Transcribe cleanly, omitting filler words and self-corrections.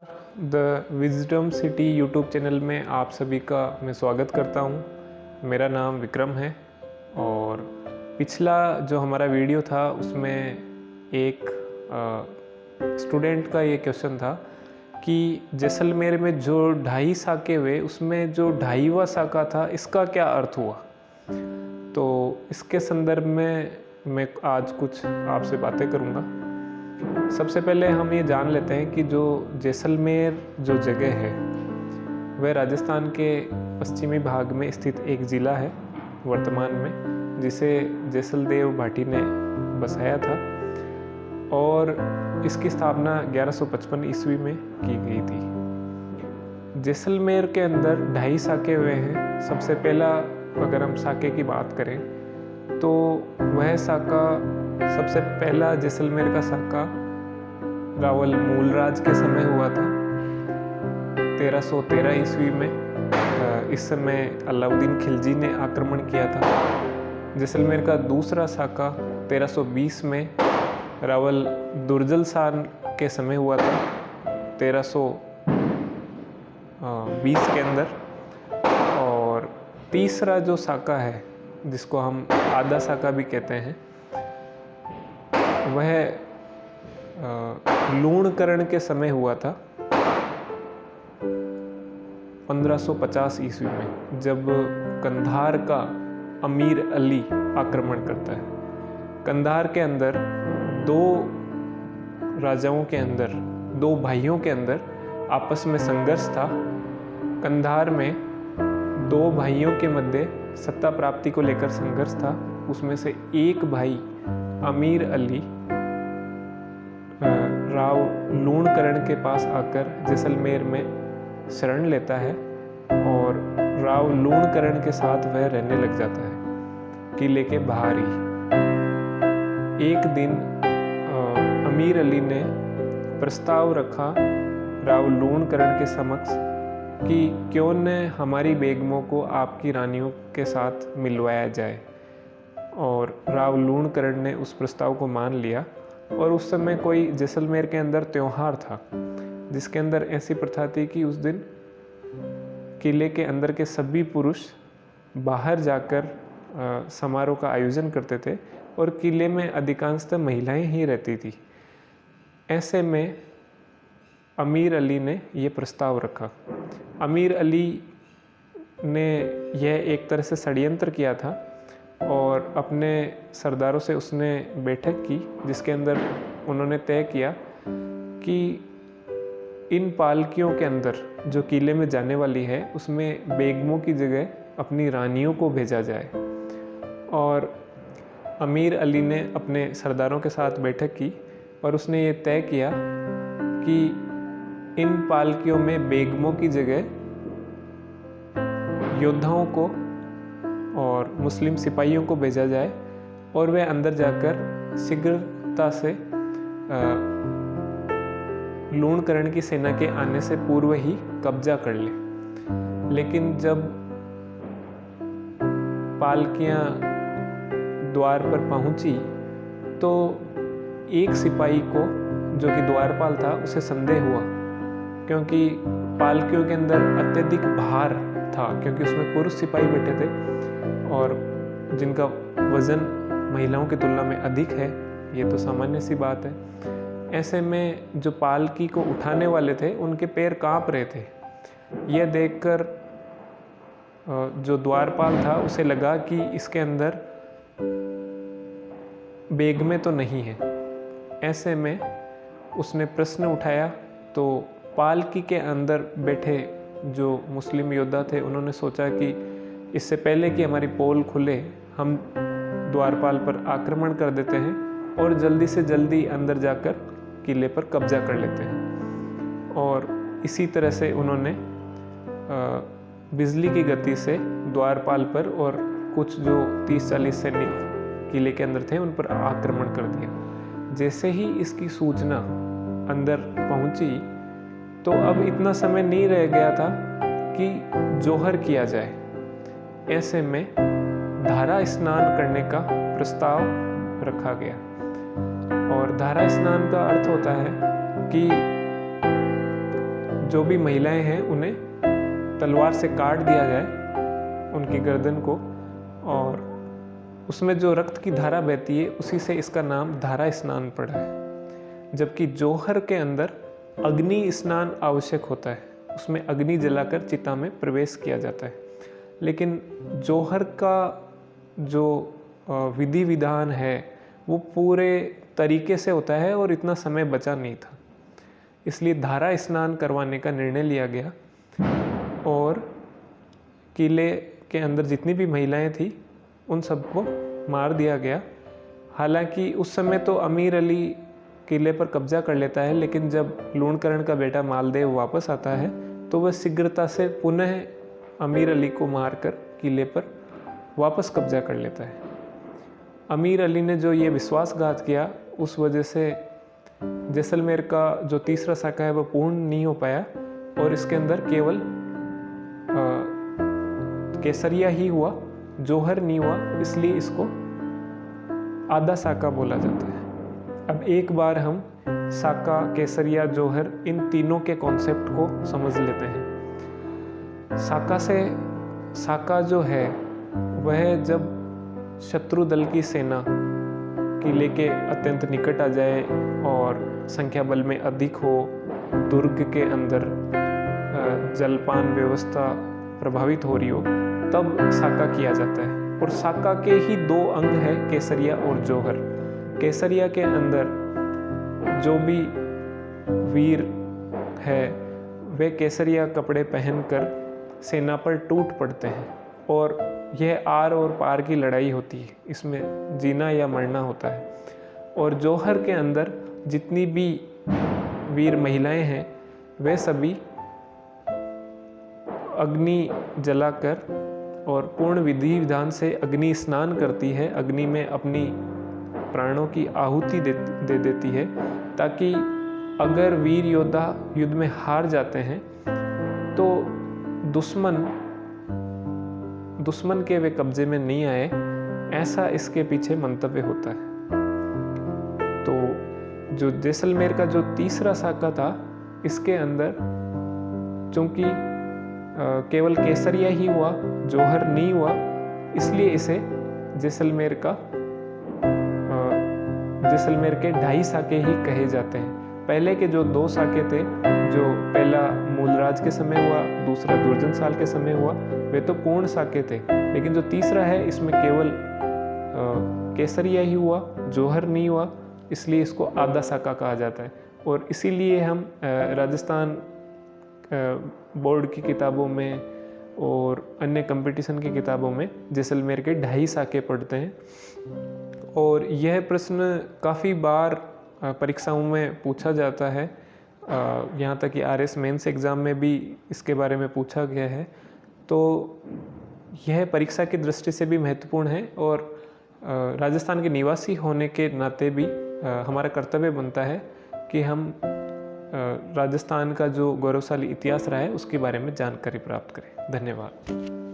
The wisdom city YouTube channel में आप सभी का मैं स्वागत करता हूं। मेरा नाम विक्रम है और पिछला जो हमारा वीडियो था उसमें एक स्टूडेंट का ये क्वेश्चन था कि जैसलमेर में जो 2.5 साके हुए उसमें जो 2.5वां साका था इसका क्या अर्थ हुआ। तो इसके संदर्भ में मैं आज कुछ आपसे बातें करूँगा। सबसे पहले हम ये जान लेते हैं कि जो जैसलमेर जो जगह है वह राजस्थान के पश्चिमी भाग में स्थित एक ज़िला है वर्तमान में, जिसे जैसलदेव भाटी ने बसाया था और इसकी स्थापना 1155 ईस्वी में की गई थी। जैसलमेर के अंदर 2.5 साके हुए हैं। सबसे पहला अगर हम साके की बात करें तो वह साका, सबसे पहला जैसलमेर का साका रावल मूलराज के समय हुआ था 1313 ईस्वी में। इस समय अलाउद्दीन खिलजी ने आक्रमण किया था। जैसलमेर का दूसरा साका 1320 में रावल दुर्जल शान के समय हुआ था 1320 के अंदर। और तीसरा जो साका है जिसको हम आधा साका भी कहते हैं वह लूणकरण के समय हुआ था 1550 ईस्वी में, जब कंधार का अमीर अली आक्रमण करता है। कंधार के अंदर दो राजाओं के अंदर, दो भाइयों के अंदर आपस में संघर्ष था। कंधार में दो भाइयों के मध्य सत्ता प्राप्ति को लेकर संघर्ष था। उसमें से एक भाई अमीर अली राव लूणकरण के पास आकर जैसलमेर में शरण लेता है और राव लूणकरण के साथ वह रहने लग जाता है किले के बाहर ही। एक दिन अमीर अली ने प्रस्ताव रखा राव लूणकरण के समक्ष कि क्यों न हमारी बेगमों को आपकी रानियों के साथ मिलवाया जाए, और राव लूणकरण ने उस प्रस्ताव को मान लिया। और उस समय कोई जैसलमेर के अंदर त्योहार था जिसके अंदर ऐसी प्रथा थी कि उस दिन किले के अंदर के सभी पुरुष बाहर जाकर समारोह का आयोजन करते थे और किले में अधिकांशतः महिलाएं ही रहती थी। ऐसे में अमीर अली ने यह प्रस्ताव रखा। अमीर अली ने यह एक तरह से षड्यंत्र किया था और अपने सरदारों से उसने बैठक की जिसके अंदर उन्होंने तय किया कि इन पालकियों के अंदर जो किले में जाने वाली है उसमें बेगमों की जगह अपनी रानियों को भेजा जाए। और अमीर अली ने अपने सरदारों के साथ बैठक की और उसने ये तय किया कि इन पालकियों में बेगमों की जगह योद्धाओं को और मुस्लिम सिपाहियों को भेजा जाए और वे अंदर जाकर शीघ्रता से लूणकरण की सेना के आने से पूर्व ही कब्जा कर ले। लेकिन जब पालकियां द्वार पर पहुंची तो एक सिपाही को, जो कि द्वारपाल था, उसे संदेह हुआ क्योंकि पालकियों के अंदर अत्यधिक भार था, क्योंकि उसमें पुरुष सिपाही बैठे थे और जिनका वज़न महिलाओं की तुलना में अधिक है। ये तो सामान्य सी बात है। ऐसे में जो पालकी को उठाने वाले थे उनके पैर कांप रहे थे। यह देखकर जो द्वारपाल था उसे लगा कि इसके अंदर बेगमें तो नहीं है। ऐसे में उसने प्रश्न उठाया तो पालकी के अंदर बैठे जो मुस्लिम योद्धा थे उन्होंने सोचा कि इससे पहले कि हमारी पोल खुले हम द्वारपाल पर आक्रमण कर देते हैं और जल्दी से जल्दी अंदर जाकर किले पर कब्जा कर लेते हैं। और इसी तरह से उन्होंने बिजली की गति से द्वारपाल पर और कुछ जो 30-40 सैनिक किले के अंदर थे उन पर आक्रमण कर दिया। जैसे ही इसकी सूचना अंदर पहुंची तो अब इतना समय नहीं रह गया था कि जोहर किया जाए। ऐसे में धारा स्नान करने का प्रस्ताव रखा गया। और धारा स्नान का अर्थ होता है कि जो भी महिलाएं हैं उन्हें तलवार से काट दिया जाए, उनकी गर्दन को, और उसमें जो रक्त की धारा बहती है उसी से इसका नाम धारा स्नान पड़ा है। जबकि जोहर के अंदर अग्नि स्नान आवश्यक होता है, उसमें अग्नि जलाकर चिता में प्रवेश किया जाता है। लेकिन जोहर का जो विधि विधान है वो पूरे तरीके से होता है और इतना समय बचा नहीं था, इसलिए धारा स्नान करवाने का निर्णय लिया गया और किले के अंदर जितनी भी महिलाएं थी उन सबको मार दिया गया। हालांकि उस समय तो अमीर अली किले पर कब्जा कर लेता है, लेकिन जब लूणकरण का बेटा मालदेव वापस आता है तो वह शीघ्रता से पुनः अमीर अली को मारकर किले पर वापस कब्जा कर लेता है। अमीर अली ने जो ये विश्वासघात किया उस वजह से जैसलमेर का जो तीसरा साका है वो पूर्ण नहीं हो पाया और इसके अंदर केवल केसरिया ही हुआ, जोहर नहीं हुआ, इसलिए इसको आधा साका बोला जाता है। अब एक बार हम साका, केसरिया, जोहर इन तीनों के कॉन्सेप्ट को समझ लेते हैं। साका जो है वह जब शत्रु दल की सेना किले के अत्यंत निकट आ जाए और संख्या बल में अधिक हो, दुर्ग के अंदर जलपान व्यवस्था प्रभावित हो रही हो, तब साका किया जाता है। और साका के ही दो अंग है, केसरिया और जोहर। केसरिया के अंदर जो भी वीर है वे केसरिया कपड़े पहनकर सेना पर टूट पड़ते हैं और यह आर और पार की लड़ाई होती है, इसमें जीना या मरना होता है। और जोहर के अंदर जितनी भी वीर महिलाएं हैं वे सभी अग्नि जलाकर और पूर्ण विधि विधान से अग्नि स्नान करती है, अग्नि में अपनी प्राणों की आहुति दे देती है, ताकि अगर वीर योद्धा युद्ध में हार जाते हैं तो दुश्मन के वे कब्जे में नहीं आए, ऐसा इसके पीछे मंतव्य होता है। तो जो जैसलमेर का जो तीसरा साका था, इसके अंदर चूंकि केवल केसरिया ही हुआ, जोहर नहीं हुआ, इसलिए इसे जैसलमेर के 2.5 साके ही कहे जाते हैं। पहले के जो 2 साके थे, जो पहला मूलराज के समय हुआ, दूसरा दुर्जन साल के समय हुआ, वे तो पूर्ण साके थे। लेकिन जो तीसरा है इसमें केवल केसरिया ही हुआ, जोहर नहीं हुआ, इसलिए इसको आधा साका कहा जाता है। और इसीलिए हम राजस्थान बोर्ड की किताबों में और अन्य कंपटीशन की किताबों में जैसलमेर के 2.5 साके पढ़ते हैं। और यह प्रश्न काफ़ी बार परीक्षाओं में पूछा जाता है, यहाँ तक कि RS मेंस एग्ज़ाम में भी इसके बारे में पूछा गया है। तो यह परीक्षा की दृष्टि से भी महत्वपूर्ण है और राजस्थान के निवासी होने के नाते भी हमारा कर्तव्य बनता है कि हम राजस्थान का जो गौरवशाली इतिहास रहा है उसके बारे में जानकारी प्राप्त करें। धन्यवाद।